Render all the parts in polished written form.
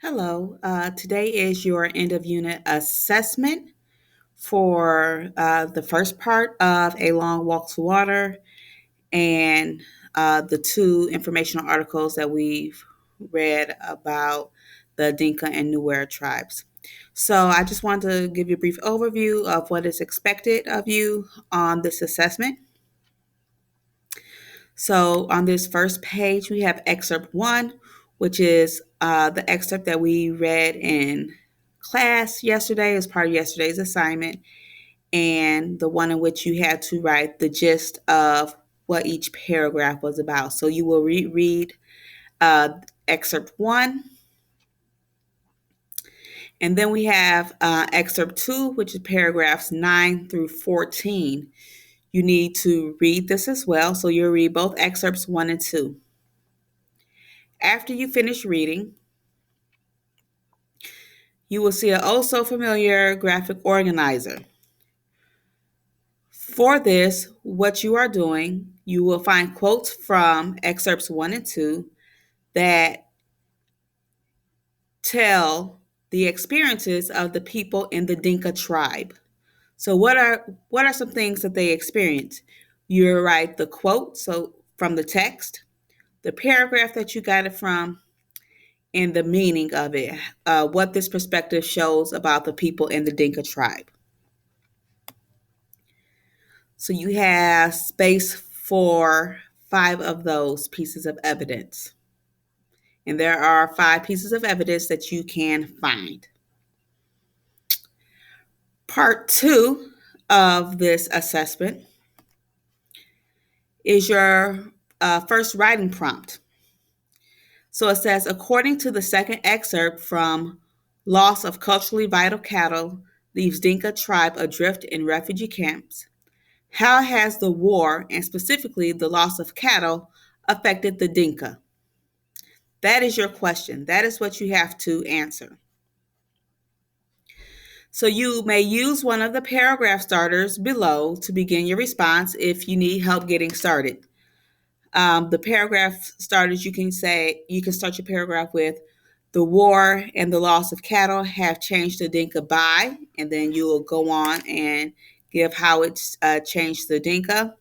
Hello. Today is your end of unit assessment for the first part of A Long Walk to Water and the two informational articles that we've read about the Dinka and Nuer tribes. So I just wanted to give you a brief overview of what is expected of you on this assessment. So on this first page, we have excerpt one, which is the excerpt that we read in class yesterday as part of yesterday's assignment, and the one in which you had to write the gist of what each paragraph was about. So you will read excerpt one, and then we have excerpt two, which is paragraphs 9 through 14. You need to read this as well. So you'll read both excerpts one and two. After you finish reading, you will see an oh so familiar graphic organizer. For this, what you are doing, you will find quotes from excerpts 1 and 2 that tell the experiences of the people in the Dinka tribe. So what are some things that they experience? You write the quote so from the text, the paragraph that you got it from, and the meaning of it, what this perspective shows about the people in the Dinka tribe. So you have space for 5 of those pieces of evidence. And there are 5 pieces of evidence that you can find. Part 2 of this assessment is your first writing prompt. So it says, according to the second excerpt from Loss of Culturally Vital Cattle Leaves Dinka Tribe Adrift in Refugee Camps, how has the war, and specifically the loss of cattle, affected the Dinka? That is your question. That is what you have to answer. So you may use one of the paragraph starters below to begin your response if you need help getting started. The paragraph starters, you can start your paragraph with, the war and the loss of cattle have changed the Dinka by, and then you will go on and give how it's changed the Dinka.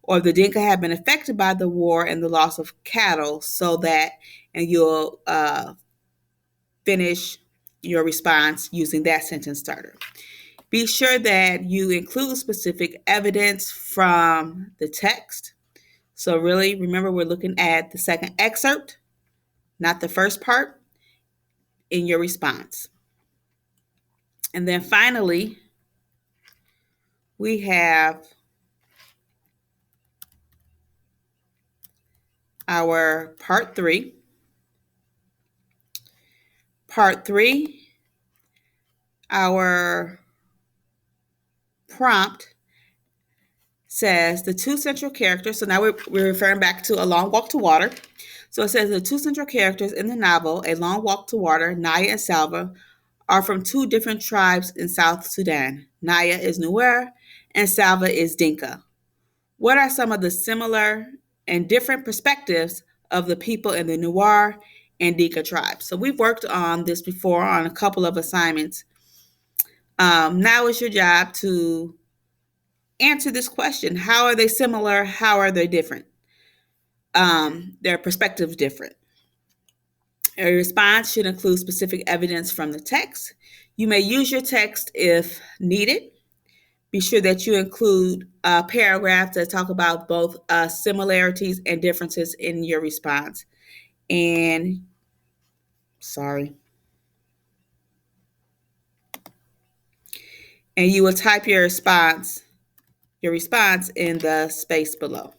Or the Dinka have been affected by the war and the loss of cattle, so that, and you'll finish your response using that sentence starter. Be sure that you include specific evidence from the text. So really, remember, we're looking at the second excerpt, not the first part, in your response. And then finally, we have our part 3. Part 3, our prompt says the two central characters. So now we're referring back to A Long Walk to Water. So it says the two central characters in the novel, A Long Walk to Water, Naya and Salva, are from 2 different tribes in South Sudan. Naya is Nuer and Salva is Dinka. What are some of the similar and different perspectives of the people in the Nuer and Dinka tribes? So we've worked on this before on a couple of assignments. Now it's your job to answer this question. How are they similar? How are they different? Their perspectives different. A response should include specific evidence from the text. You may use your text if needed. Be sure that you include paragraphs that talk about both similarities and differences in your response. And you will type your response in the space below.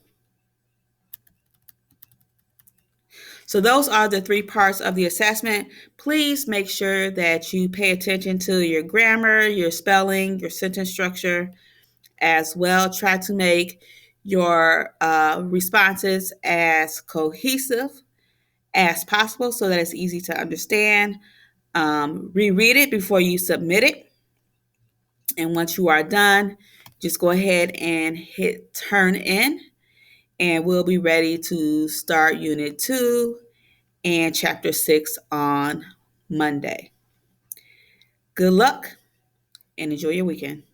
So those are the 3 parts of the assessment. Please make sure that you pay attention to your grammar, your spelling, your sentence structure as well. Try to make your responses as cohesive as possible so that it's easy to understand. Reread it before you submit it. And once you are done, just go ahead and hit turn in. and we'll be ready to start Unit 2 and Chapter 6 on Monday. Good luck and enjoy your weekend.